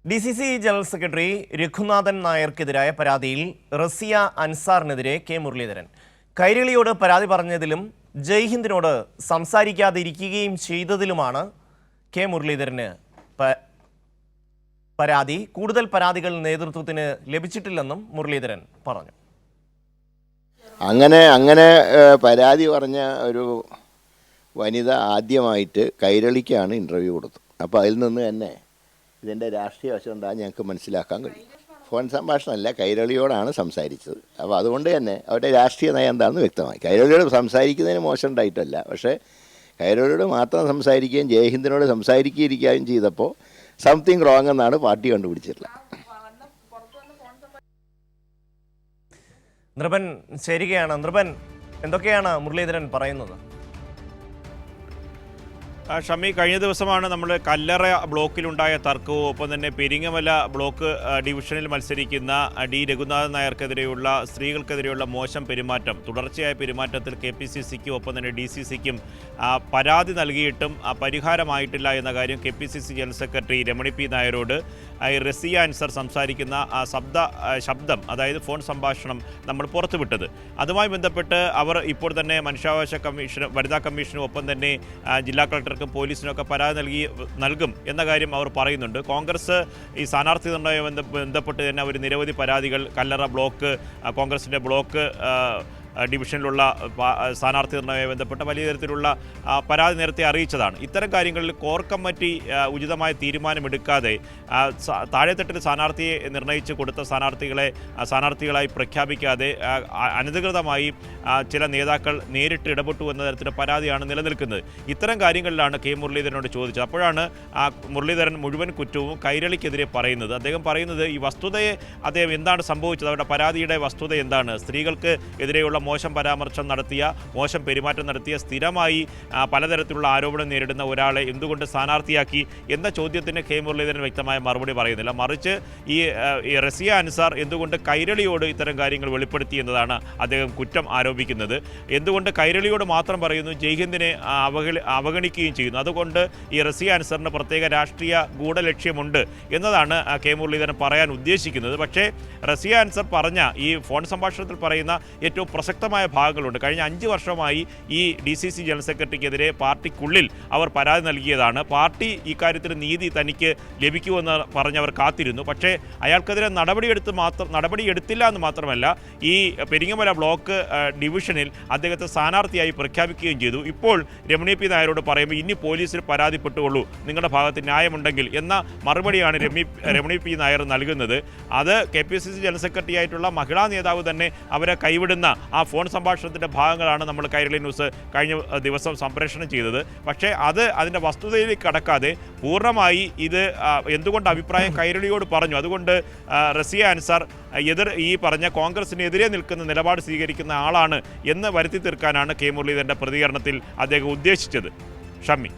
DCC general secretary Raghunathan നായർക്കെതിരായ പരാതിയിൽ Raziya അൻസാറിനെതിരെ K Muraleedharan കൈരളിയോട് പരാതി പറഞ്ഞതിലും ജയ്ഹിന്ദിനോട് സംസാരിക്കാതിരിക്കുകയും ചെയ്തതിലുമാണ് K മുരളീധരന് പരാതി. കൂടുതൽ പരാതികൾ നേതൃത്വത്തിന് ലഭിച്ചിട്ടില്ലെന്നും മുരളീധരൻ പറഞ്ഞു. അങ്ങനെ പരാതി പറഞ്ഞ ഒരു വനിത ആദ്യമായിട്ട് കൈരളിക്കാണ് ഇൻ്റർവ്യൂ കൊടുത്തത്. അപ്പോൾ അതിൽ നിന്ന് തന്നെ ഇതിൻ്റെ രാഷ്ട്രീയ വശം എന്താണെന്ന് ഞങ്ങൾക്ക് മനസ്സിലാക്കാൻ കഴിയും. ഫോൺ സംഭാഷണമല്ല, കൈരളിയോടാണ് സംസാരിച്ചത്. അപ്പോൾ അതുകൊണ്ട് തന്നെ അവരുടെ രാഷ്ട്രീയ നയം എന്താണെന്ന് വ്യക്തമായി. കൈരളിയോട് സംസാരിക്കുന്നതിന് മോശം ഉണ്ടായിട്ടല്ല, പക്ഷേ കൈരളിയോട് മാത്രം സംസാരിക്കുകയും ജയഹിന്ദിനോട് സംസാരിക്കുകയും ചെയ്തപ്പോൾ സംതിങ് റോങ് എന്നാണ് പാർട്ടി കണ്ടുപിടിച്ചിട്ടുള്ളത്. നൃപൻ ചേരുകയാണ്. നൃപൻ, എന്തൊക്കെയാണ് മുരളീധരൻ പറയുന്നത്? ഷമി, കഴിഞ്ഞ ദിവസമാണ് നമ്മൾ കല്ലറ ബ്ലോക്കിലുണ്ടായ തർക്കവും ഒപ്പം തന്നെ പെരിങ്ങമല ബ്ലോക്ക് ഡിവിഷനിൽ മത്സരിക്കുന്ന ഡി രഘുനാഥൻ നായർക്കെതിരെയുള്ള സ്ത്രീകൾക്കെതിരെയുള്ള മോശം പെരുമാറ്റം, തുടർച്ചയായ പെരുമാറ്റത്തിൽ KPCCക്കും ഒപ്പം തന്നെ DCCക്കും പരാതി നൽകിയിട്ടും പരിഹാരമായിട്ടില്ല എന്ന കാര്യം KPCC general secretary Ramani P നായരോട് റസിയ അൻസാർ സംസാരിക്കുന്ന ശബ്ദം, അതായത് ഫോൺ സംഭാഷണം നമ്മൾ പുറത്തുവിട്ടത്. അതുമായി ബന്ധപ്പെട്ട് അവർ ഇപ്പോൾ തന്നെ മനുഷ്യാവകാശ കമ്മീഷൻ, വനിതാ കമ്മീഷനും ഒപ്പം തന്നെ ജില്ലാ കളക്ടർക്കും പോലീസിനൊക്കെ പരാതി നൽകും എന്ന കാര്യം അവർ പറയുന്നുണ്ട്. കോൺഗ്രസ് ഈ സ്ഥാനാർത്ഥി നിർണ്ണയവുമായി ബന്ധപ്പെട്ട് തന്നെ ഒരു നിരവധി പരാതികൾ കല്ലറ ബ്ലോക്ക് കോൺഗ്രസിൻ്റെ ബ്ലോക്ക് ഡിവിഷനിലുള്ള സ്ഥാനാർത്ഥി നിർണ്ണയവുമായി ബന്ധപ്പെട്ട വലിയ തരത്തിലുള്ള പരാതി നേരത്തെ അറിയിച്ചതാണ്. ഇത്തരം കാര്യങ്ങളിൽ കോർ കമ്മിറ്റി ഉചിതമായ തീരുമാനമെടുക്കാതെ താഴെത്തട്ടിൽ സ്ഥാനാർത്ഥിയെ നിർണ്ണയിച്ച് കൊടുത്ത സ്ഥാനാർത്ഥികളായി പ്രഖ്യാപിക്കാതെ അനധികൃതമായി ചില നേതാക്കൾ നേരിട്ട് ഇടപെട്ടു എന്ന തരത്തിലുള്ള പരാതിയാണ് നിലനിൽക്കുന്നത്. ഇത്തരം കാര്യങ്ങളിലാണ് കെ മുരളീധരനോട് ചോദിച്ചത്. അപ്പോഴാണ് മുരളീധരൻ മുഴുവൻ കുറ്റവും കൈരളിക്കെതിരെ പറയുന്നത്. അദ്ദേഹം പറയുന്നത് ഈ വസ്തുതയെ അദ്ദേഹം എന്താണ് സംഭവിച്ചത്, അവരുടെ പരാതിയുടെ വസ്തുത എന്താണ്, സ്ത്രീകൾക്ക് എതിരെയുള്ള മോശം പരാമർശം നടത്തിയ, മോശം പെരുമാറ്റം നടത്തിയ, സ്ഥിരമായി പലതരത്തിലുള്ള ആരോപണം നേരിടുന്ന ഒരാളെ എന്തുകൊണ്ട് സ്ഥാനാർത്ഥിയാക്കി എന്ന ചോദ്യത്തിന് കെ മുരളീധരൻ വ്യക്തമായ മറുപടി പറയുന്നില്ല. മറിച്ച് ഈ റസിയ അൻസാർ എന്തുകൊണ്ട് കൈരളിയോട് ഇത്തരം കാര്യങ്ങൾ വെളിപ്പെടുത്തി എന്നതാണ് അദ്ദേഹം കുറ്റം ആരോപിക്കുന്നത്. എന്തുകൊണ്ട് കൈരളിയോട് മാത്രം പറയുന്നു, ജയ്ഹിന്ദിനെ അവഗണിക്കുകയും ചെയ്യുന്നു. അതുകൊണ്ട് ഈ റസിയ അൻസാറിന് പ്രത്യേക രാഷ്ട്രീയ ഗൂഢലക്ഷ്യമുണ്ട് എന്നതാണ് കെ മുരളീധരൻ പറയാൻ ഉദ്ദേശിക്കുന്നത്. പക്ഷേ റസിയ അൻസാർ പറഞ്ഞ ഈ ഫോൺ സംഭാഷണത്തിൽ പറയുന്ന ഏറ്റവും പ്രസക്തമായ ഭാഗങ്ങളുണ്ട്. കഴിഞ്ഞ 5 വർഷമായി ഈ DCC ജനറൽ സെക്രട്ടറിക്കെതിരെ പാർട്ടിക്കുള്ളിൽ അവർ പരാതി നൽകിയതാണ്. പാർട്ടി ഇക്കാര്യത്തിൽ നീതി തനിക്ക് ലഭിക്കുമെന്ന് പറഞ്ഞവർ കാത്തിരുന്നു. പക്ഷേ അയാൾക്കെതിരെ നടപടിയെടുത്തില്ല എന്ന് മാത്രമല്ല, ഈ പെരിങ്ങമല ബ്ലോക്ക് ഡിവിഷനിൽ അദ്ദേഹത്തെ സ്ഥാനാർത്ഥിയായി പ്രഖ്യാപിക്കുകയും ചെയ്തു. ഇപ്പോൾ രമണി പി നായരോട് പറയുമ്പോൾ ഇനി പോലീസിൽ പരാതിപ്പെട്ടുകൊള്ളൂ, നിങ്ങളുടെ ഭാഗത്ത് ന്യായമുണ്ടെങ്കിൽ എന്ന മറുപടിയാണ് രമണി പി നായർ നൽകുന്നത്. അത് KPCC ജനറൽ സെക്രട്ടറി ആയിട്ടുള്ള മഹിളാ നേതാവ് തന്നെ അവരെ കൈവിടുന്ന ആ ഫോൺ സംഭാഷണത്തിൻ്റെ ഭാഗങ്ങളാണ് നമ്മൾ കൈരളി ന്യൂസ് കഴിഞ്ഞ ദിവസം സംപ്രേഷണം ചെയ്തത്. പക്ഷേ അതിൻ്റെ വസ്തുതയിലേക്ക് കടക്കാതെ പൂർണ്ണമായി ഇത് എന്തുകൊണ്ട് അഭിപ്രായം കൈരളിയോട് പറഞ്ഞു, അതുകൊണ്ട് റസിയ അൻസാർ ഈ പറഞ്ഞ കോൺഗ്രസിനെതിരെ നിൽക്കുന്ന നിലപാട് സ്വീകരിക്കുന്ന ആളാണ് എന്ന് വരുത്തി തീർക്കാനാണ് കെ മുരളീധരൻ്റെ പ്രതികരണത്തിൽ അദ്ദേഹം ഉദ്ദേശിച്ചത്. ഷമ്മി.